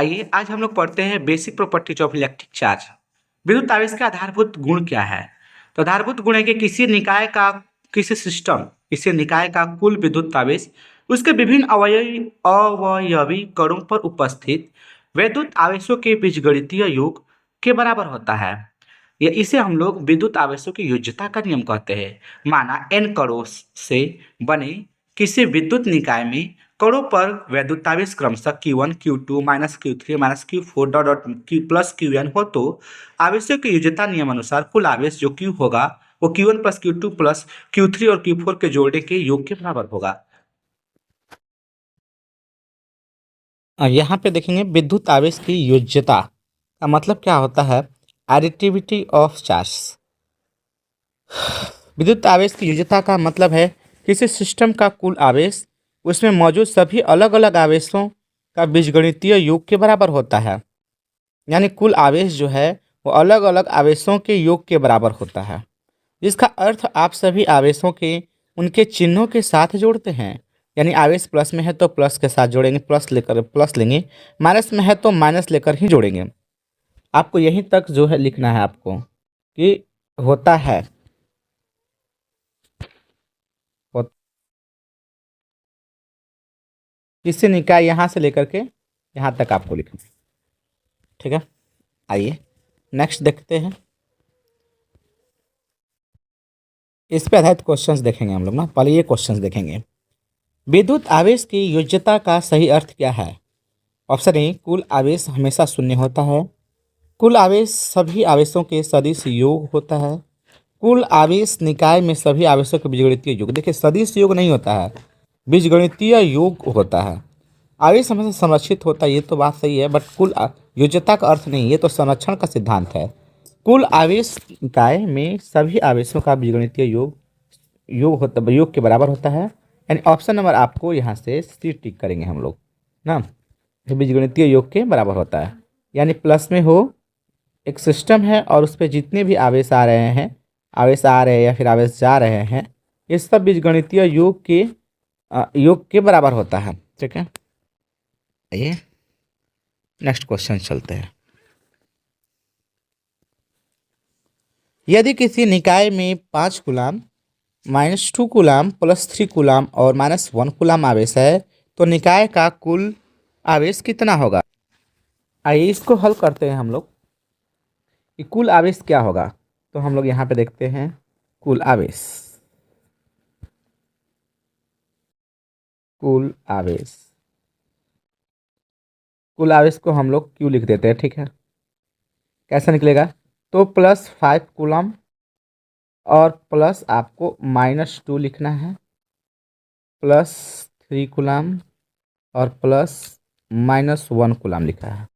आइए आज हम लोग पढ़ते हैं basic properties of electric charge. विद्युत आवेश का आधारभूत गुण क्या है? तो आधारभूत गुण है कि किसी निकाय का कुल विद्युत आवेश उसके विभिन्न अवयवी कणों पर उपस्थित विद्युत आवेशों के बीजगणितीय योग के बराबर होता है। इसे हम लोग विद्युत आवेशों की योज्यता का नियम कहते हैं। माना n कणों से बने किसी विद्युत निकाय में कणों पर वैद्युतावेश क्रमशः Q1, Q2, -Q3, -Q4 dot dot Q plus Qn हो तो आवेशों की योज्यता नियम अनुसार कुल आवेश जो Q होगा वो Q1 plus Q2 plus Q3 और Q4 के जोड़े के योग के बराबर होगा। यहाँ पे देखेंगे विद्युत आवेश की योज्यता का मतलब क्या होता है। Additivity of charge. विद्युत आवेश की योज्यता का मतलब है किसी सिस्टम का कुल आवेश उसमें मौजूद सभी अलग अलग आवेशों का बीजगणितीय योग के बराबर होता है। यानी कुल आवेश जो है वो अलग अलग आवेशों के योग के बराबर होता है। इसका अर्थ आप सभी आवेशों के उनके चिन्हों के साथ जोड़ते हैं। यानी आवेश प्लस में है तो प्लस के साथ जोड़ेंगे, प्लस लेकर प्लस लेंगे, माइनस में है तो माइनस लेकर ही जोड़ेंगे। आपको यहीं तक जो है लिखना है आपको कि होता है किसी निकाय यहाँ से लेकर के यहाँ तक आपको लिखना है। ठीक है, आइए नेक्स्ट देखते हैं। इस पे आधारित क्वेश्चंस देखेंगे हम लोग ना। पहले ये क्वेश्चंस देखेंगे, विद्युत आवेश की योज्यता का सही अर्थ क्या है? ऑप्शन ए, कुल आवेश हमेशा शून्य होता है। कुल आवेश सभी आवेशों के सदिश योग होता है। कुल आवेश निकाय में सभी आवेशों के बीजगणितीय योग। देखिए सदिश योग नहीं होता है, बीजगणितीय योग होता है। आवेश हमेशा संरक्षित होता है, ये तो बात सही है, बट योज्यता का अर्थ नहीं, ये तो संरक्षण का सिद्धांत है। कुल आवेश इकाई में सभी आवेशों का बीजगणितीय योग के बराबर होता है। यानी ऑप्शन नंबर आपको यहाँ से सी टिक करेंगे हम लोग ना, बीजगणितीय योग के बराबर होता है। यानी प्लस में हो, एक सिस्टम है और उस पर जितने भी आवेश आ रहे हैं या फिर आवेश जा रहे हैं, ये सब बीजगणितीय योग के बराबर होता है। ठीक है, आइए नेक्स्ट क्वेश्चन चलते हैं। यदि किसी निकाय में 5 कूलाम, -2 कूलाम, +3 कूलाम और -1 कूलाम आवेश है तो निकाय का कुल आवेश कितना होगा? आइए इसको हल करते हैं हम लोग कि कुल आवेश क्या होगा। तो हम लोग यहाँ पे देखते हैं कुल आवेश कुल आवेश को हम लोग क्यू लिख देते हैं। ठीक है, कैसा निकलेगा? तो +5 कूलम और प्लस आपको -2 लिखना है, +3 कूलम और +-1 कूलम लिखा है।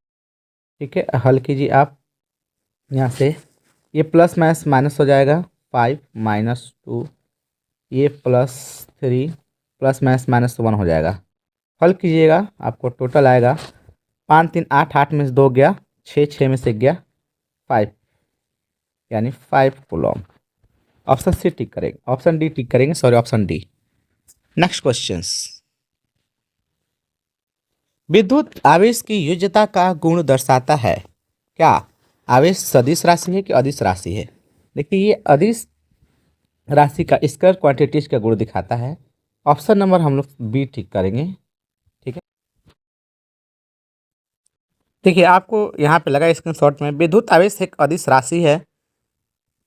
ठीक है, हल कीजिए आप यहाँ से। ये प्लस माइनस माइनस हो जाएगा, 5 -2, ये +3 प्लस माइनस -1 हो जाएगा। हल कीजिएगा, आपको टोटल आएगा 5 3 8, 8 में से 2 गया, 6 6 में से गया 5, यानी 5 कूलम। ऑप्शन सी टिक करेंगे, ऑप्शन डी टिक करेंगे, sorry option D. Next questions, विद्युत आवेश की योज्यता का गुण दर्शाता है। क्या आवेश सदिश राशि है कि अदिश राशि है? देखिए ये अदिश राशि का स्क्वायर क्वांटिटीज का गुण दिखाता है। ऑप्शन नंबर हम लोग बी टिक करेंगे। ठीक है, देखिए आपको यहाँ पे लगा स्क्रीनशॉट में, विद्युत आवेश एक अदिश राशि है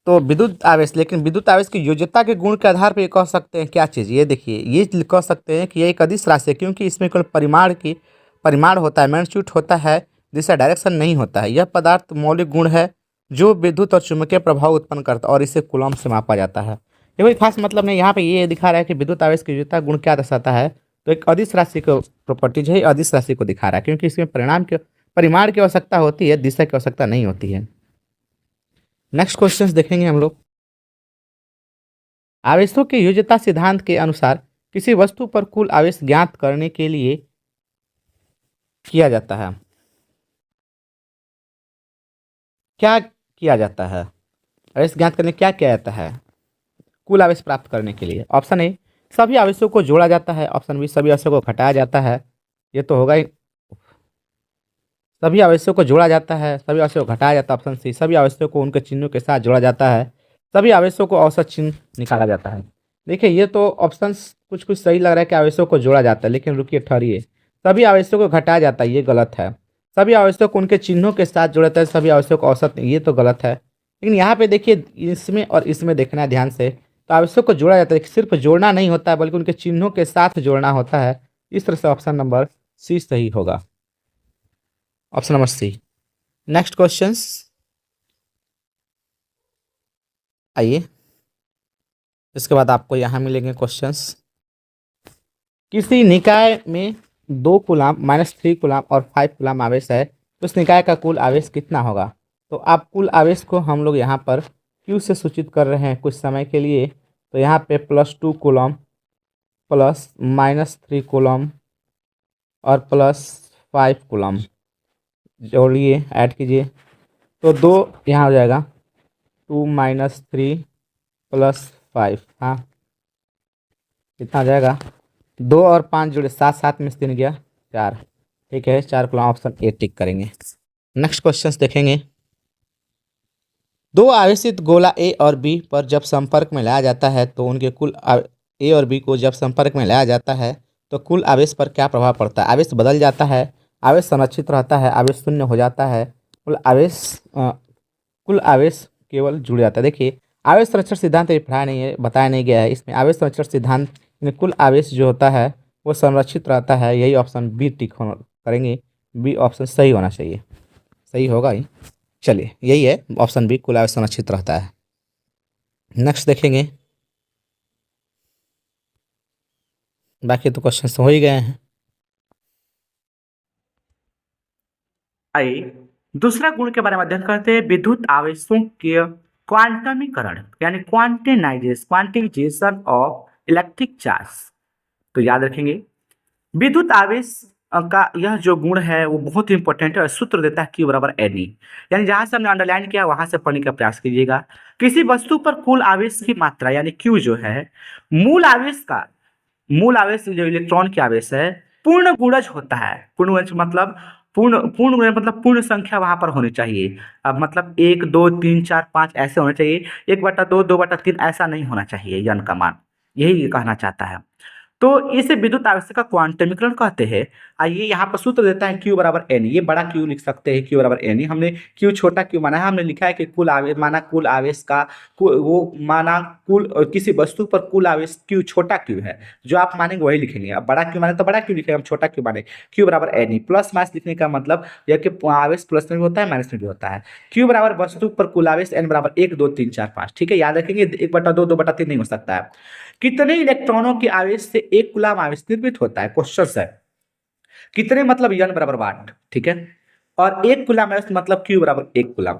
तो विद्युत आवेश की योज्यता के गुण के आधार पर ये कह सकते हैं क्या चीज़, ये देखिए ये कह सकते हैं कि ये एक अदिश राशि है क्योंकि इसमें केवल परिमाण होता है, मैग्नीट्यूड होता है, दिशा डायरेक्शन नहीं होता है। यह पदार्थ मौलिक गुण है जो विद्युत और चुंबकीय प्रभाव उत्पन्न करता है और इसे कूलम से मापा जाता है। ये कोई खास मतलब नहीं, यहाँ पे ये दिखा रहा है कि विद्युत आवेश की योज्यता गुण क्या दर्शाता है, तो एक अदिश राशि को प्रॉपर्टीज है, अदिश राशि को दिखा रहा है क्योंकि इसमें परिमाण की आवश्यकता होती है, दिशा की आवश्यकता नहीं होती है। नेक्स्ट क्वेश्चंस देखेंगे हम लोग। आवेशों के योज्यता सिद्धांत के अनुसार किसी वस्तु पर कुल आवेश ज्ञात करने के लिए किया जाता है, क्या किया जाता है? आवेश ज्ञात करने क्या किया जाता है कुल आवेश प्राप्त करने के लिए? ऑप्शन ए, सभी आवेशों को जोड़ा जाता है। ऑप्शन बी, सभी आवेशों को घटाया जाता है। ये तो होगा ही, सभी आवेशों को जोड़ा जाता है, सभी आवेशों को घटाया जाता है, ऑप्शन सी। सभी आवेशों को उनके चिन्हों के साथ जोड़ा जाता है, सभी आवेशों को औसत चिन्ह निकाला जाता है। देखिए ये तो ऑप्शन कुछ कुछ सही लग रहा है कि आवेशों को जोड़ा जाता है, लेकिन रुकिए ठहरिए। सभी आवेशों को घटाया जाता है, ये गलत है। सभी आवेशों को उनके चिन्हों के साथ जोड़ा जाता है, सभी आवेशों को औसत, ये तो गलत है। लेकिन यहाँ पे देखिए इसमें और इसमें देखना है ध्यान से, तो आवेशों को जोड़ा जाता है, सिर्फ जोड़ना नहीं होता है बल्कि उनके चिन्हों के साथ जोड़ना होता है। इस तरह से ऑप्शन नंबर सी सही होगा, option number C. Next questions आइए, इसके बाद आपको यहाँ मिलेंगे क्वेश्चंस। किसी निकाय में 2 कूलाम -3 कूलाम और 5 कूलाम आवेश है, तो उस निकाय का कुल आवेश कितना होगा? तो आप कुल आवेश को हम लोग यहाँ पर Q से सूचित कर रहे हैं कुछ समय के लिए। तो यहाँ पे +2 कूलम प्लस -3 कूलम और +5 कूलम जोड़िए, ऐड कीजिए, तो 2 यहाँ हो जाएगा, 2 - 3 + 5, हाँ कितना हो जाएगा? 2 और 5 जोड़े 7, 7 में से 3 गया 4, ठीक है 4 कूलम, ऑप्शन ए टिक करेंगे। नेक्स्ट क्वेश्चन देखेंगे। दो आवेशित गोला ए और बी पर जब संपर्क में लाया जाता है तो उनके ए और बी को जब संपर्क में लाया जाता है तो कुल आवेश पर क्या प्रभाव पड़ता है? आवेश बदल जाता है, आवेश संरक्षित रहता है, आवेश शून्य हो जाता है, कुल आवेश केवल जुड़ जाता है। देखिए आवेश संरक्षण सिद्धांत ये पढ़ाया नहीं है, बताया नहीं गया है। इसमें आवेश संरक्षण सिद्धांत में कुल आवेश जो होता है वो संरक्षित रहता है, यही ऑप्शन बी टिक करेंगे। बी ऑप्शन सही होना चाहिए, सही होगा ही। चलिए यही है ऑप्शन बी, कुल आवेश संरक्षित रहता है। नेक्स्ट देखेंगे, बाकी तो क्वेश्चन हो ही गए हैं। आइए दूसरा गुण के बारे में अध्ययन करते हैं, विद्युत आवेशों के क्वांटमीकरण यानी क्वांटिजेशन ऑफ इलेक्ट्रिक चार्ज। तो याद रखेंगे विद्युत आवेश का यह जो गुण है वो बहुत ही इंपॉर्टेंट है और सूत्र देता है Q बराबर NE, यानी जहां से हमने अंडरलाइन किया वहां से पढ़ने का प्रयास कीजिएगा। किसी वस्तु पर कुल आवेश की मात्रा यानी Q जो है मूल आवेश जो इलेक्ट्रॉन की आवेश है पूर्ण गुणज होता है। पूर्ण गुणज मतलब पूर्ण गुणज मतलब पूर्ण संख्या वहां पर होनी चाहिए। अब मतलब 1 2 3 4 5 ऐसे होने चाहिए, 1/2 2/3 ऐसा नहीं होना चाहिए यन का मान, यही कहना चाहता है। तो इसे विद्युत आवेश का क्वांटमीकरण कहते हैं। आइए यहाँ पर सूत्र देता है Q बराबर N, ये बड़ा Q लिख सकते हैं Q बराबर N, हमने Q छोटा Q माना है, हमने लिखा है कि कुल आवेश माना कुल आवेश का वो माना कुल किसी वस्तु पर कुल आवेश Q छोटा Q है, जो आप मानेंगे वही लिखेंगे। अब बड़ा Q माने तो बड़ा Q लिखेंगे, हम छोटा Q माने Q बराबर NE। प्लस माइनस लिखने का मतलब यह कि आवेश प्लस में भी होता है माइनस में भी होता है। Q बराबर वस्तु पर कुल आवेश N बराबर 1 2 3 4 5, ठीक है याद रखेंगे, 1/2 2/3 नहीं हो सकता है। कितने इलेक्ट्रॉनों के आवेश से 1 कूलम आवेश निर्मित होता है? क्वेश्चन है कितने मतलब N बराबर वाट, ठीक है, और 1 कूलम आवेश मतलब Q बराबर 1 कूलम।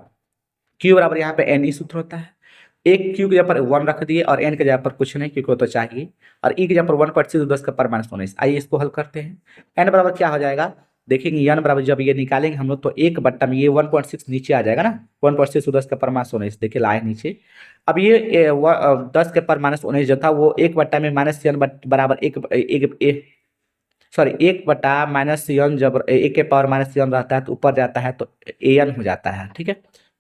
Q बराबर यहाँ पे NE सूत्र होता है, एक Q की जगह पर 1 रख दिए और N की जगह पर कुछ नहीं क्योंकि वो तो चाहिए, और E की जगह पर 1/10 10 का पावर -19। आइए इसको हल करते हैं। N बराबर क्या हो जाएगा, देखेंगे N बराबर जब ये निकालेंगे हम लोग तो 1 में ये 1.6 नीचे आ जाएगा ना, 1/6 10 का पावर -19, देखिए लाए नीचे। अब ये 10 के पावर -19 जो था वो 1 में -n बराबर 1/-n जब 1 के पावर -n रहता है तो ऊपर जाता है तो an हो जाता है, ठीक है।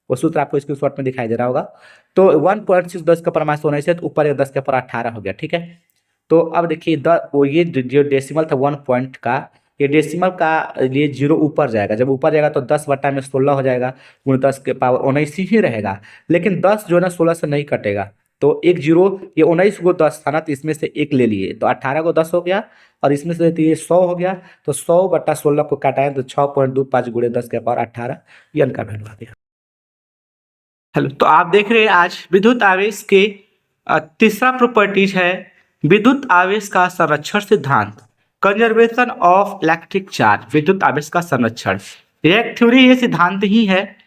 वो सूत्र आपको स्क्रीनशॉट में दिखाई दे रहा होगा। तो 1.6 10 का पावर -19 है तो ऊपर 10 के पावर 18 हो गया, ठीक है। तो अब देखिए ये जो डेसिमल था 1 पॉइंट का, ये डेसिमल का ये 0 ऊपर जाएगा, जब ऊपर जाएगा तो 10/16 हो जाएगा, 10 के पावर 19 ही रहेगा। लेकिन 10 जो है ना 16 से नहीं कटेगा, तो एक 0, ये 19 को 10 था ना तो इसमें से 1 ले लिए तो 18 को 10 हो गया, और इसमें से तो ये 100 हो गया, तो 100/16 को काटाएं तो 6.25 × 10 के पावर 18 ये का वैल्यू आ गया। हेलो, तो आप देख रहे हैं आज विद्युत आवेश के तीसरा प्रॉपर्टीज है विद्युत आवेश का संरक्षण सिद्धांत, कंजर्वेशन ऑफ इलेक्ट्रिक चार्ज, विद्युत आवेश का संरक्षण। यह एक थ्योरी, ये सिद्धांत ही है।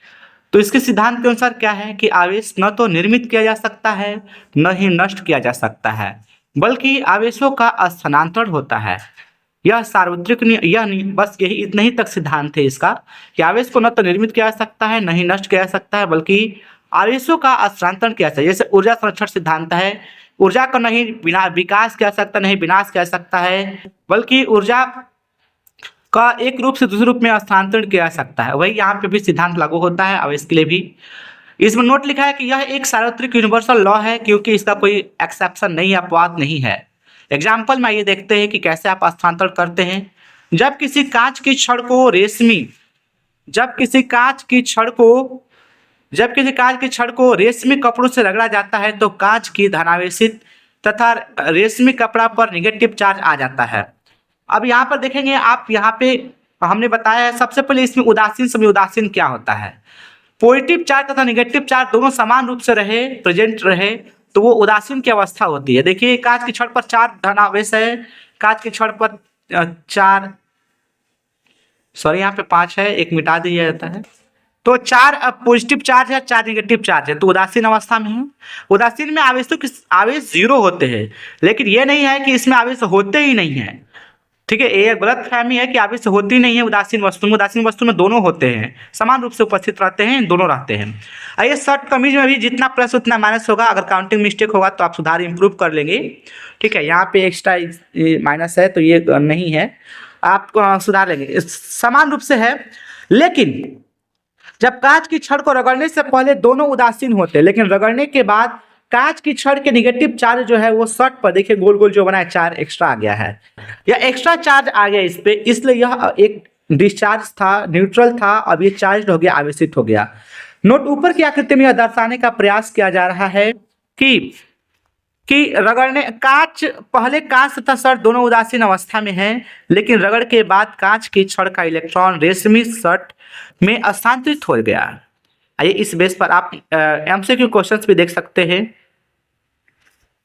तो इसके सिद्धांत के अनुसार क्या है कि आवेश न तो निर्मित किया जा सकता है न ही नष्ट किया जा सकता है, बल्कि आवेशों का स्थानांतरण होता है। यह सार्वत्रिक यह नहीं, बस यही इतना ही तक सिद्धांत है इसका कि आवेश को न तो निर्मित किया जा सकता है न ही नष्ट किया जा सकता है, बल्कि आवेशों का स्थानांतरण किया जा सकता है। जैसे ऊर्जा संरक्षण सिद्धांत है, ऊर्जा का नहीं बिना विकास किया जा सकता नहीं विनाश किया जा सकता है, बल्कि ऊर्जा का एक रूप से दूसरे रूप में स्थानांतरण किया जा सकता है। वही यहाँ पे भी सिद्धांत लागू होता है आवेश के लिए भी। इसमें नोट लिखा है कि यह एक सार्वत्रिक यूनिवर्सल लॉ है, क्योंकि इसका कोई एक्सेप्शन नहीं, अपवाद नहीं है। एग्जाम्पल में ये देखते हैं कि कैसे आप स्थानांतरण करते हैं। जब किसी कांच की छड़ को रेशमी जब किसी कांच की छड़ को जब किसी कांच की छड़ को रेशमी कपड़ों से रगड़ा जाता है तो कांच की धनावेशित तथा रेशमी कपड़ा पर निगेटिव चार्ज आ जाता है। अब यहाँ पर देखेंगे आप, यहाँ पे हमने बताया है सबसे पहले इसमें उदासीन समय उदासीन क्या होता है। पॉजिटिव चार्ज तथा निगेटिव चार्ज दोनों समान रूप से प्रेजेंट रहे तो वो उदासीन की अवस्था होती है। देखिए कांच की छड़ पर 4 धनावेश है, कांच की छड़ पर 4, सॉरी यहाँ पे 5 है, एक मिटा दिया जाता है, तो 4 पॉजिटिव चार्ज है, 4 निगेटिव चार्ज है, तो उदासीन अवस्था में है। उदासीन में आवेशों के आवेश 0 होते हैं, लेकिन ये नहीं है कि इसमें आवेश होते ही नहीं है। ठीक है, ये गलत फहमी है कि आवेश होती नहीं है उदासीन वस्तु में। उदासीन वस्तु में दोनों होते हैं, समान रूप से उपस्थित रहते हैं, दोनों रहते हैं। आइए शॉर्ट कमीज में भी जितना प्लस उतना माइनस होगा, अगर काउंटिंग मिस्टेक होगा तो आप सुधार इंप्रूव कर लेंगे। ठीक है, यहाँ पे एक्स्ट्रा माइनस है तो ये नहीं है, आप सुधार लेंगे, समान रूप से है। लेकिन जब कांच की छड़ को रगड़ने से पहले दोनों उदासीन होते हैं, लेकिन रगड़ने के बाद कांच की छड़ के निगेटिव चार्ज जो है वो शर्ट पर देखिए गोल गोल जो बना है 4 एक्स्ट्रा आ गया है, या एक्स्ट्रा चार्ज आ गया इस पे, इसलिए यह एक डिस्चार्ज था, न्यूट्रल था, अब ये चार्ज हो गया, आवेशित हो गया। नोट ऊपर की आकृति में यह दर्शाने का प्रयास किया जा रहा है कि रगड़ने पहले कांच तथा शर्ट दोनों उदासीन अवस्था में हैं, लेकिन रगड़ के बाद कांच की छड़ का इलेक्ट्रॉन रेशमी शर्ट में स्थानांतरित हो गया। आइए इस बेस पर आप एमसीक्यू क्वेश्चंस भी देख सकते हैं।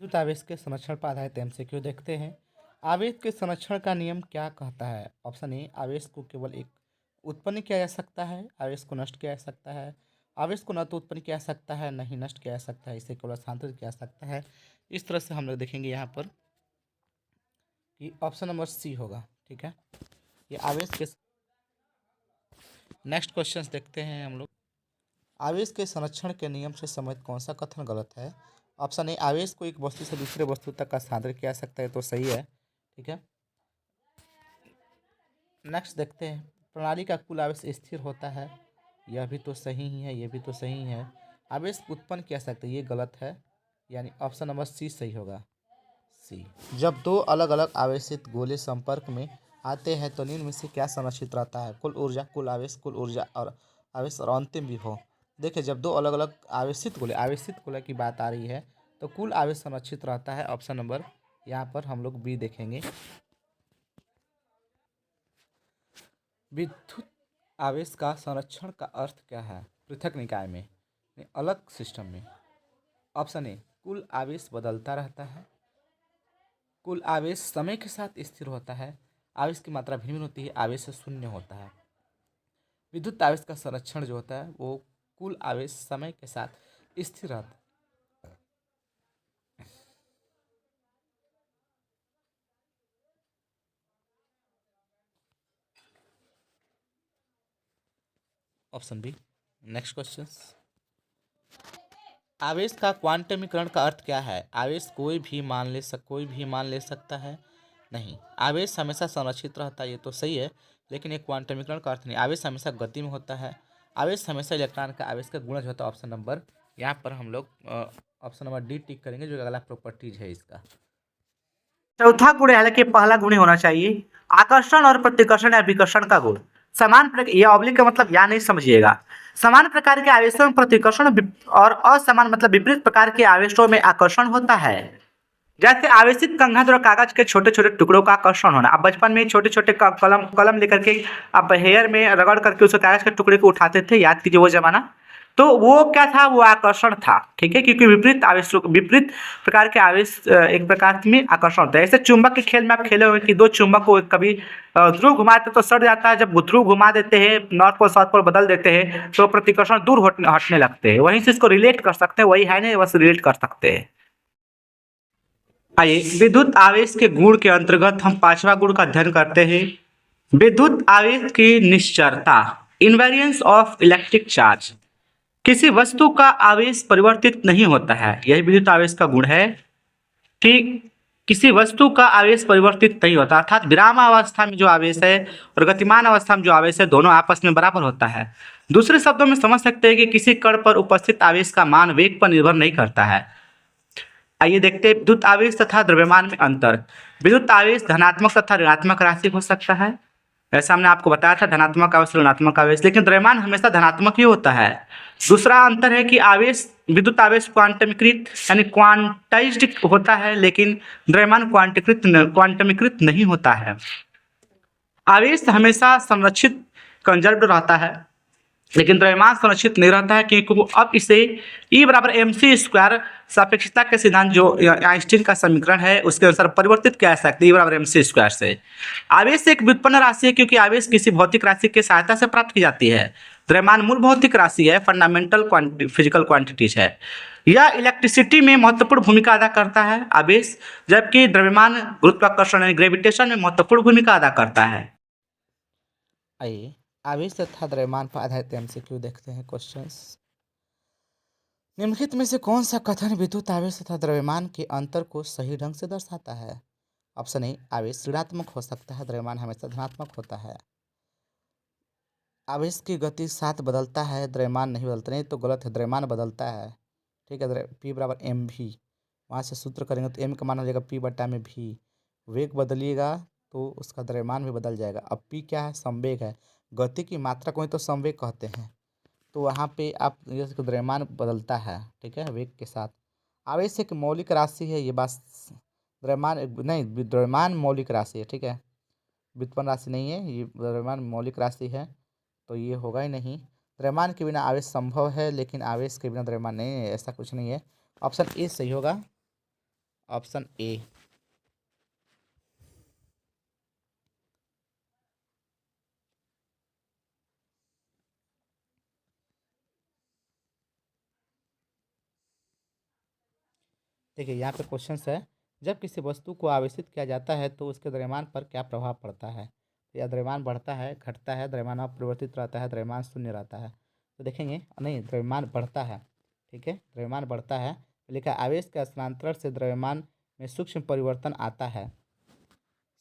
आवेश के संरक्षण पर आधारित एमसीक्यू देखते हैं। आवेश के संरक्षण का नियम क्या कहता है? ऑप्शन ए, आवेश को केवल एक उत्पन्न किया जा सकता है, आवेश को नष्ट किया जा सकता है, आवेश को न तो उत्पन्न किया जा सकता है न ही नष्ट किया जा सकता है, इसे केवल स्थानांतरित किया जा सकता है। इस तरह से हम लोग देखेंगे यहाँ पर कि ऑप्शन नंबर सी होगा। ठीक है, ये आवेश के नेक्स्ट क्वेश्चन देखते हैं हम लोग। आवेश के संरक्षण के नियम से संबंधित कौन सा कथन गलत है? ऑप्शन ए, आवेश को एक वस्तु से दूसरे वस्तु तक का स्थानांतरित किया जा सकता है, तो सही है। ठीक है, नेक्स्ट देखते हैं। प्रणाली का कुल आवेश स्थिर होता है, यह भी तो सही ही है, यह भी तो सही है। आवेश उत्पन्न किया जा सकता है, ये गलत है, यानी ऑप्शन नंबर सी सही होगा, सी। जब दो अलग अलग आवेशित गोले संपर्क में आते हैं तो निम्न में से क्या संरक्षित रहता है? कुल ऊर्जा, कुल आवेश, कुल ऊर्जा और आवेश और अंतिम विभव। देखिए जब दो अलग अलग आवेशित गोले की बात आ रही है तो कुल आवेश संरक्षित रहता है। ऑप्शन नंबर यहाँ पर हम लोग बी देखेंगे। विद्युत आवेश का संरक्षण का अर्थ क्या है? पृथक निकाय में, अलग सिस्टम में। ऑप्शन ए, कुल आवेश बदलता रहता है, कुल आवेश समय के साथ स्थिर होता है, आवेश की मात्रा भिन्न होती है, आवेश से शून्य होता है। विद्युत आवेश का संरक्षण जो होता है वो कुल आवेश समय के साथ स्थिर रहता है। Option B. नेक्स्ट क्वेश्चन, आवेश का क्वांटमीकरण का अर्थ क्या है? आवेश कोई भी मान ले सकता है, नहीं। आवेश हमेशा संरक्षित रहता है, ये तो सही है, लेकिन एक क्वांटमीकरण का अर्थ नहीं। आवेश हमेशा गति में होता है, आवेश हमेशा इलेक्ट्रॉन का आवेश का गुणज होता है। ऑप्शन नंबर यहाँ पर हम लोग ऑप्शन नंबर डी टिक करेंगे, जो अगला प्रॉपर्टीज है इसका। चौथा गुण है, हालांकि पहला गुण होना चाहिए आकर्षण और प्रतिकर्षण या विकर्षण का गुण। समान यह ऑब्लिक का मतलब या नहीं समझिएगा। समान प्रकार के आवेशों में प्रतिकर्षण और असमान मतलब विपरीत प्रकार के आवेशों में आकर्षण होता है। जैसे आवेशित कंघा और कागज के छोटे छोटे टुकड़ों का आकर्षण होना। अब बचपन में छोटे छोटे कलम लेकर के अब हेयर में रगड़ करके उस कागज के टुकड़े को उठाते थे, याद कीजिए वो जमाना। तो वो क्या था? वो आकर्षण था। ठीक है, क्योंकि विपरीत प्रकार के आवेश एक प्रकार में आकर्षण होता है। ऐसे चुंबक के खेल में आप खेले हुए कि दो चुंबक को कभी ध्रुव घुमाते तो सट जाता है, जब ध्रुव घुमा देते हैं, नॉर्थ पोल साउथ पोल बदल देते हैं तो प्रतिकर्षण दूर हटने लगते हैं। वहीं से इसको रिलेट कर सकते हैं, वही है नहीं, बस रिलेट कर सकते हैं। आइए विद्युत आवेश के गुण के अंतर्गत हम 5वां गुण का अध्ययन करते हैं। विद्युत आवेश की निश्चरता, इनवेरियंस ऑफ इलेक्ट्रिक चार्ज। किसी वस्तु का आवेश परिवर्तित नहीं होता है, यही विद्युत आवेश का गुण है। ठीक, किसी वस्तु का आवेश परिवर्तित नहीं होता, अर्थात विरामावस्था में जो आवेश है और गतिमान अवस्था में जो आवेश है दोनों आपस में बराबर होता है। दूसरे शब्दों में समझ सकते हैं कि किसी कण पर उपस्थित आवेश का मान वेग पर निर्भर नहीं करता है। आइए देखते हैं विद्युत आवेश तथा द्रव्यमान में अंतर। विद्युत आवेश धनात्मक तथा ऋणात्मक राशि हो सकता है, ऐसा हमने आपको बताया था, धनात्मक आवेश ऋणात्मक आवेश, लेकिन द्रव्यमान हमेशा धनात्मक ही होता है। दूसरा अंतर है कि आवेश विद्युत आवेश क्वांटमीकृत यानी क्वांटाइज्ड होता है, लेकिन द्रव्यमान क्वांटमीकृत नहीं होता है। आवेश हमेशा संरक्षित कंजर्व्ड रहता है, लेकिन द्रव्यमान संरक्षित नहीं रहता है, क्योंकि अब इसे E बराबर mc² सापेक्षता के सिद्धांत जो आइंस्टीन का समीकरण है उसके अनुसार परिवर्तित किया जा सकता है E बराबर mc² से। आवेश एक व्युत्पन्न राशि है, क्योंकि आवेश किसी भौतिक राशि की सहायता से प्राप्त की जाती है। द्रव्यमान मूल भौतिक राशि है, फंडामेंटल फिजिकल क्वांटिटीज है। यह इलेक्ट्रिसिटी में महत्वपूर्ण भूमिका अदा करता है आवेश, जबकि द्रव्यमान गुरुत्वाकर्षण यानी ग्रेविटेशन में महत्वपूर्ण भूमिका अदा करता है। आइए आवेश तथा द्रव्यमान पर आधारित एमसीक्यू देखते हैं क्वेश्चंस। निम्नलिखित में से कौन सा कथन विद्युत आवेश तथा द्रव्यमान के अंतर को सही ढंग से दर्शाता है? ऑप्शन ए, आवेश ऋणात्मक हो सकता है, द्रव्यमान हमेशा धनात्मक होता है। आवेश की गति साथ बदलता है, द्रव्यमान नहीं बदलता, नहीं तो गलत है, द्रव्यमान बदलता है। ठीक है, P बराबर एम भी, वहाँ से सूत्र करेंगे तो M का मान हो जाएगा P बटा में भी। वेग बदलिएगा तो उसका द्रव्यमान भी बदल जाएगा। अब P क्या है? संवेग है। गति की मात्रा को ही तो संवेग कहते हैं, तो वहाँ पे आप जैसे द्रव्यमान बदलता है, ठीक है, वेग के साथ। आवेश एक मौलिक राशि है, ये बात द्रव्यमान नहीं, द्रव्यमान मौलिक राशि है, ठीक है, व्युत्पन्न राशि नहीं है, ये द्रव्यमान मौलिक राशि है, तो ये होगा ही नहीं। द्रव्यमान के बिना आवेश संभव है, लेकिन आवेश के बिना द्रव्यमान नहीं है, ऐसा कुछ नहीं है। ऑप्शन ए सही होगा, ऑप्शन ए। देखिए यहाँ पे क्वेश्चन है, जब किसी वस्तु को आवेशित किया जाता है तो उसके द्रव्यमान पर क्या प्रभाव पड़ता है? या द्रव्यमान बढ़ता है, घटता है, द्रव्यमान अपरिवर्तित रहता है, द्रव्यमान शून्य रहता है? तो देखेंगे नहीं, द्रव्यमान बढ़ता है, ठीक है, द्रव्यमान बढ़ता है। लिखा आवेश के स्थानांतरण से द्रव्यमान में सूक्ष्म परिवर्तन आता है,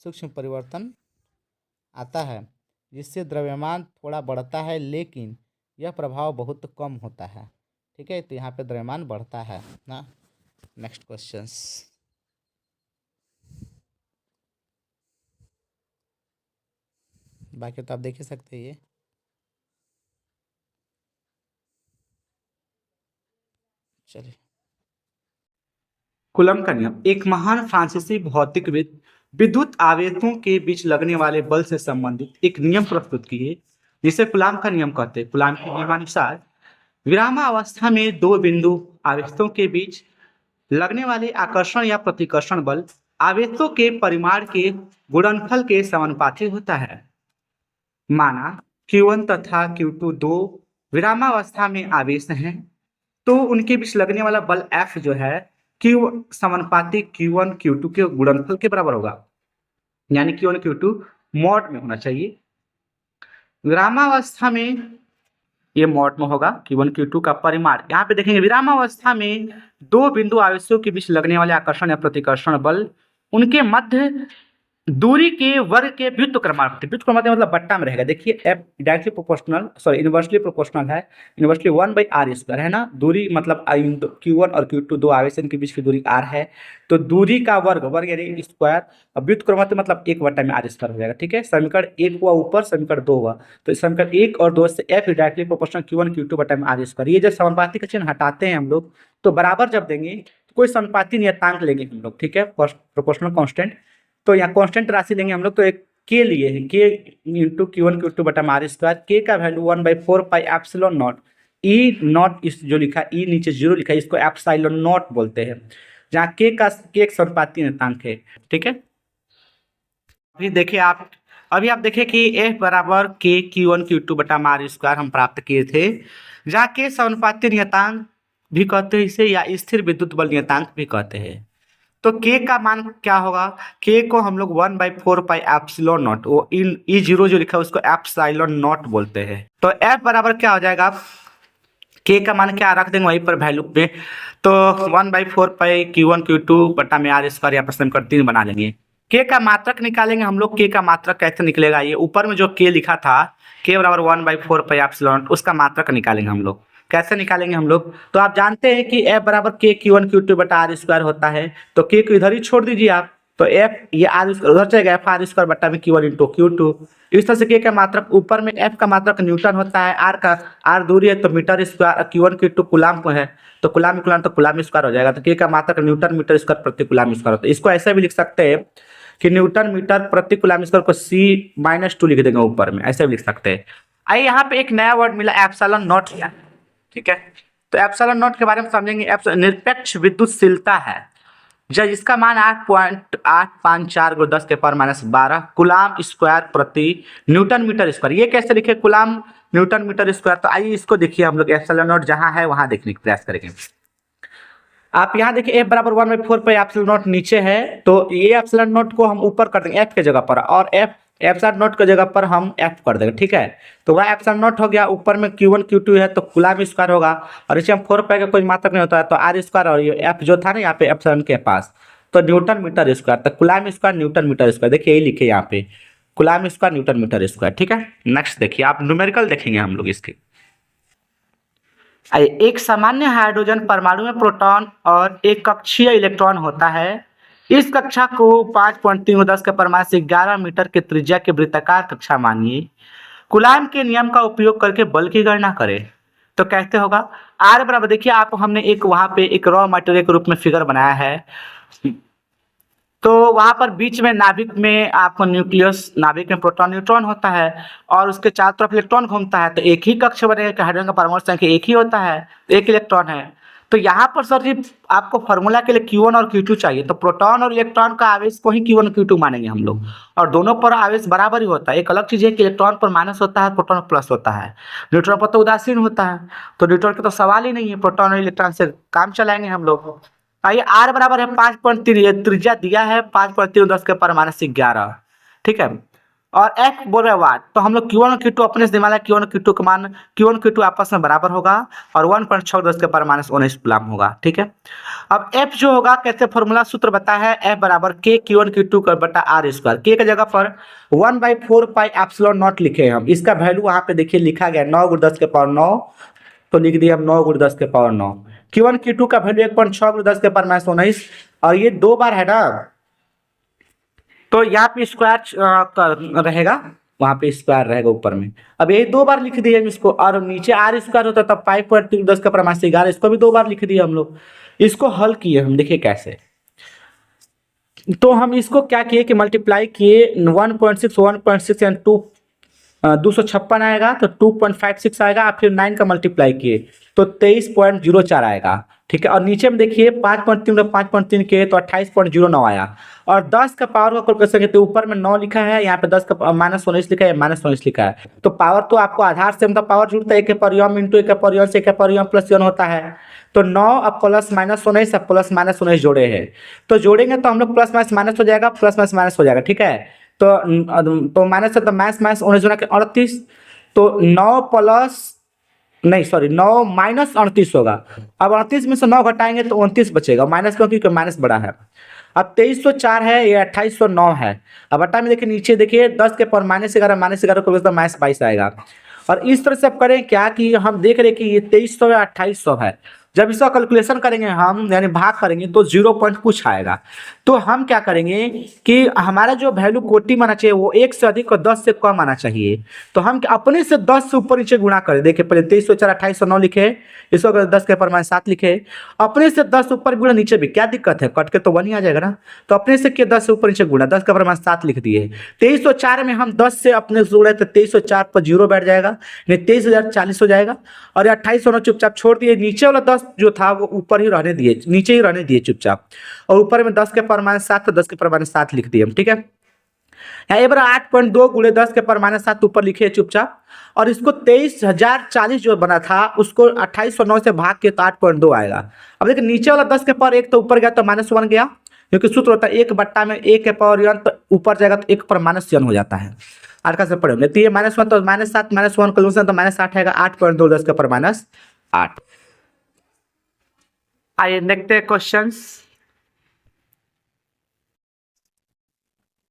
सूक्ष्म परिवर्तन आता है, जिससे द्रव्यमान थोड़ा बढ़ता है, लेकिन यह प्रभाव बहुत कम होता है, ठीक है, तो यहाँ पे द्रव्यमान बढ़ता है ना। Next questions. बाकी तो आप देख ही सकते हैं ये। चलिए, कूलम का नियम। एक महान फ्रांसीसी भौतिकविद विद्युत आवेशों के बीच लगने वाले बल से संबंधित एक नियम प्रस्तुत किए, जिसे कूलम का नियम कहते हैं। कूलम के नियमानुसार विरामावस्था में दो बिंदु आवेशों के बीच लगने वाले आकर्षण या प्रतिकर्षण बल आवेशों के परिमाण के गुणनफल के समानुपाती होता है। माना Q1 तथा Q2 दो विरामावस्था में आवेश हैं, तो उनके बीच लगने वाला बल F जो है Q समानुपाती Q1 Q2 के गुणनफल के बराबर होगा, यानी Q1 Q2 मॉड में होना चाहिए। विरामावस्था में ये मॉड में होगा Q1 Q2 का परिमाण। यहाँ पे देखेंगे विरामावस्था में दो बिंदु आवेशों के बीच लगने वाले आकर्षण या प्रतिकर्षण बल उनके मध्य दूरी के वर्ग के व्युत्क्रमानुपाती, व्युत्क्रमानुपाती मतलब बट्टा में रहेगा। देखिए F directly proportional, sorry inversely proportional है, इनवर्सली 1/r² है ना। दूरी मतलब Q1 और Q2 दो आवेश के बीच की दूरी r है, तो दूरी का वर्ग यानी स्क्वायर, अब व्युत्क्रमानुपाती मतलब 1/r² हो जाएगा, ठीक है। समीकरण 1 हुआ ऊपर, समीकरण 2 हुआ, तो समीकरण 1 और 2 से F directly proportional Q1 Q2/r²। ये जब समानुपाती का चिन्ह हटाते हैं हम लोग तो बराबर जब देंगे तो कोई समानुपाती नियतांक लेंगे हम लोग, ठीक है, प्रोपोर्शनल कांस्टेंट। तो यहाँ कांस्टेंट राशि लेंगे हम लोग, तो एक के लिए है के इंटू Q1 Q2/r²। के का वैल्यू 1/4πε0 ई नॉट, इस जो लिखा ई नीचे 0 लिखा है इसको एप्सिलॉन नॉट बोलते हैं, जहाँ के एक समानुपाती नियतांक है, ठीक है। अभी आप देखिए कि F बराबर के Q1 Q2/r² हम प्राप्त किए थे, जहाँ के समानुपाती नियतांक भी कहते हैं इसे, या स्थिर विद्युत बल नियतांक भी कहते हैं। तो k का मान क्या होगा? k को हम लोग 1/4πε0, वो ई 0 जो लिखा है उसको एप्सिलॉन नॉट बोलते हैं। तो F बराबर क्या हो जाएगा? के का मान क्या रख देंगे वहीं पर वैल्यू पे। तो 1/4 पाई Q1 Q2 बटा में आर स्क्वायर, यहाँ पर समीकरण 3 बना लेंगे। के का मात्रक निकालेंगे हम लोग। के का मात्रक कैसे निकलेगा, ये ऊपर में जो के लिखा था के बराबर 1/4 पाई एप्सिलॉन, उसका मात्रक निकालेंगे हम लोग। कैसे निकालेंगे हम लोग, तो आप जानते हैं कि एफ बराबर के Q1 Q2 बटा आर स्क्वायर होता है। तो के को इधर ही छोड़ दीजिए आप, तो एफ ये आर उधर चलेगा, एफ आर स्क्वायर बटा में Q1 इंटू Q2। इस तरह से के का मात्रक ऊपर में एफ का मात्रक न्यूटन होता है, आर का आर दूरी है तो मीटर स्क्वायर, Q1 Q2 कुलाम को है तो कुलाम कुलाम तो कुलाम स्क्वायर हो जाएगा। तो के का मात्रक न्यूटन मीटर स्क्वायर प्रति कुलाम स्क्वायर होता है। इसको ऐसे भी लिख सकते हैं कि न्यूटन मीटर प्रति कुलाम स्क्वायर को C-2 लिख देंगे ऊपर में, ऐसे भी लिख सकते हैं। आइए यहाँ पे एक नया वर्ड मिला एप्सिलॉन नॉट, ठीक है। तो एप्सिलॉन नॉट के बारे में समझेंगे। निरपेक्ष विद्युतशीलता है जब इसका मान 8.854 × 10⁻12 कुलाम स्क्वायर प्रति न्यूटन मीटर स्क्वायर। ये कैसे लिखे, कुलाम न्यूटन मीटर स्क्वायर। तो आइए इसको देखिए हम लोग एप्सिलॉन नॉट जहां है वहां देखने का प्रयास करेंगे। आप यहाँ देखिए एफ बराबर 1/4 पाई एप्सिलॉन नॉट नीचे है, तो ये एप्सिलॉन नॉट को हम ऊपर कर देंगे एफ के जगह पर, और एफ एप्सिलॉन नॉट के जगह पर हम एफ कर देंगे, ठीक है। तो वह एप्सिलॉन नॉट हो गया, ऊपर में Q1 Q2 है तो कुलाम स्क्वायर होगा, और इसे हम 4 पाई का कोई मात्रक नहीं होता है तो आर स्क्वायर, और ये एफ जो था ना यहाँ पे एप्सिलॉन के पास तो न्यूटन मीटर स्क्वायर, तो coulomb square newton metre square, देखिए यही लिखे यहाँ पे coulomb square newton metre square, ठीक है। नेक्स्ट देखिए आप न्यूमेरिकल देखेंगे हम लोग इसके। एक सामान्य हाइड्रोजन परमाणु में प्रोटॉन और एक कक्षीय इलेक्ट्रॉन होता है। इस कक्षा को 5.3 × 10⁻11 मीटर के त्रिज्या के वृत्ताकार कक्षा मानिए। कूलाम के नियम का उपयोग करके बल की गणना करें। तो कैसे होगा, आर बराबर देखिए आप, हमने एक वहां पे एक रॉ मटेरियल के रूप में फिगर बनाया है। तो वहां पर बीच में नाभिक में आपको न्यूक्लियस, नाभिक में प्रोटॉन न्यूट्रॉन होता है और उसके चारों तरफ इलेक्ट्रॉन घूमता है, तो एक ही कक्ष बनेगा कि हाइड्रोजन का परमाणु संख्या एक ही होता है, एक इलेक्ट्रॉन है। तो यहाँ पर सर जी आपको फॉर्मूला के लिए Q1 और Q2 चाहिए, तो प्रोटॉन और इलेक्ट्रॉन का आवेश को ही Q1 Q2 मानेंगे हम लोग, और दोनों पर आवेश बराबर ही होता है। एक अलग चीज है कि इलेक्ट्रॉन पर माइनस होता है, प्रोटॉन पर प्लस होता है, न्यूट्रॉन पर तो उदासीन होता है। तो न्यूट्रॉन का तो सवाल ही नहीं है, प्रोटॉन और इलेक्ट्रॉन से काम चलाएंगे हम लोग। आइए आर बराबर है 5.3, त्रिज्या दिया है 5.3 × 10⁻11, ठीक है। और एफ बोल रहे वाट, तो हम लोग Q1 और Q2 अपने से दिमाग है, Q1 और Q2 का मान Q1 Q2 आपस में बराबर होगा और 1.6 × 10⁻19 कूलम होगा, ठीक है। अब एफ जो होगा कैसे फॉर्मूला सूत्र बताया है, एफ बराबर के Q1 Q2 का बटा आर स्क्वायर। के जगह पर 1/4 पाई एप्सिलॉन नॉट लिखे हम, इसका वैल्यू वहां पे देखिए लिखा गया 9 × 10⁻9, तो लिख दिए हम 9 × 10⁻9। Q1 Q2 का वैल्यू 1.6 × 10⁻19, और ये 2 बार है ना, तो यहाँ पे स्क्वायर रहेगा, वहां पे स्क्वायर रहेगा ऊपर में। अब ये 2 बार लिख दिए हम इसको, और नीचे आर स्क्वायर होता तब 5.3 × 10⁻11, इसको भी 2 बार लिख दिए हम लोग। इसको हल किए हम, देखिए कैसे। तो हम इसको क्या किए कि मल्टीप्लाई किए 1.6 एंड 256 आएगा, तो 2.56 आएगा, फिर 9 का मल्टीप्लाई किए तो 23.04 आएगा, ठीक है। और नीचे में देखिए 5.3 × 5.3 के तो 28.09 आया, और 10 का पावर का कैलकुलेशन तो ऊपर में 9 लिखा है, यहाँ पे 10 का -19 लिखा है, -19 लिखा है। तो पावर तो आपको आधार से मतलब पावर जुड़ता है, 1 के पावर m इंटू 1 के पावर m से 1 के पावर m + 1 होता है। तो 9 अब प्लस -19 अब प्लस -19 जोड़े हैं, तो जोड़ेंगे तो हम लोग प्लस माइनस हो जाएगा, प्लस माइनस हो जाएगा, ठीक है। तो माइनस से तो माइनस 19 के 38, तो 9 प्लस नहीं सॉरी 9 माइनस 38 होगा। अब 38 में से 9 घटाएंगे तो 29 बचेगा, माइनस क्योंकि माइनस बड़ा है। अब 2304 है, ये 2809 है। अब बटा में देखिए नीचे देखिए 10 के पावर -11 को -22 आएगा। और इस तरह से आप करें क्या कि हम देख रहे हैं कि ये 2300 या 2800 है, जब इसका कैलकुलेशन करेंगे हम यानी भाग करेंगे तो 0 पॉइंट कुछ आएगा। तो हम क्या करेंगे कि हमारा जो वैल्यू कोटि माना चाहिए वो 1 से अधिक और 10 से कम आना चाहिए। तो हम अपने से 10 से ऊपर नीचे गुणा करें। देखिए पहले 2304 2809 लिखे, इसको अगर 10 के पावर -7 लिखे, अपने से 10 ऊपर गुणा नीचे भी क्या दिक्कत है, कट के तो 1 ही आ जाएगा ना। तो अपने से 10 से ऊपर नीचे गुणा 10 के पावर -7 लिख दिए। 2304 में हम 10 से अपने से जुड़े तो 2304 पर 0 बैठ जाएगा, नहीं 23040 हो जाएगा। और 2809 चुपचाप छोड़ दिए, नीचे वाला 10 जो था वो ऊपर ही रहने दिए, नीचे ही रहने दिए चुपचाप, और ऊपर में 10 के पावर -7 तो 10 के पावर -7 लिख दिए हम, ठीक है। यहाँ एक बार 8.2 × 10 के पावर -7 ऊपर लिखे चुपचाप, और इसको 23040 जो बना था उसको 2809 से भाग के तो 8.2 आएगा। अब देखिए नीचे वाला 10 के पावर 1 तो ऊपर गया तो -1 गया, क्योंकि सूत्र होता है 1 बट्टा में 1 के पावर n, तो ऊपर जाएगा तो 1 पर -n हो जाता है। आठ का से पढ़ेंगे तो ये -1 तो -7 -1 कैलकुलेशन तो -8 आएगा, 8.2 10 के पावर 8। आइए देखते हैं क्वेश्चंस।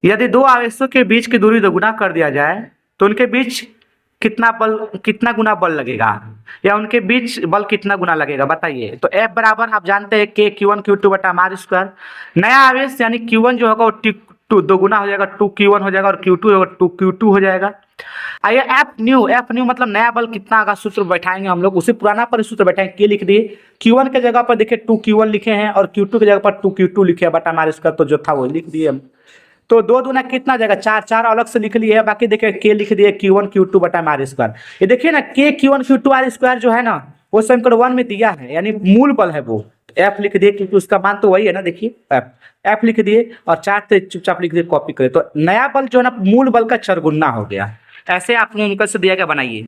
यदि दो आवेशों के बीच की दूरी दोगुना कर दिया जाए तो उनके बीच कितना गुना बल लगेगा, या उनके बीच बल कितना गुना लगेगा बताइए। तो F बराबर आप जानते हैं के Q1 Q2 बटा आर स्क्वायर। नया आवेश यानी Q1 जो होगा वो टू दोगुना हो जाएगा, 2Q1 हो जाएगा, और Q2 होगा 2Q2 हो जाएगा। आइए एफ न्यू मतलब नया बल कितना होगा, सूत्र बैठाएंगे हम लोग। उसी पुराना पर सूत्र बैठाएंगे, के लिख दिए, Q1 के जगह पर देखिए 2Q1 लिखे हैं, और Q2 की जगह पर 2Q2 लिखे हैं बटा आर स्क्वायर, तो जो था वो लिख दिए हम। तो दो दूना कितना जाएगा, 4, 4 अलग से लिख लिए, बाकी देखिए के लिख दिए Q1 Q2 बटा आर स्क्वायर। ये देखिए ना के Q1 Q2 आर स्क्वायर जो है ना वो समीकरण 1 में दिया है, यानी मूल बल है वो। एफ लिख दिए क्योंकि उसका मान तो वही है ना, देखिए एफ लिख दिए और 4 से चुपचाप लिख दिए, कॉपी करें। तो नया बल जो है ना मूल बल का 4 गुना हो गया। ऐसे आपने उनका से दिया क्या बनाइए।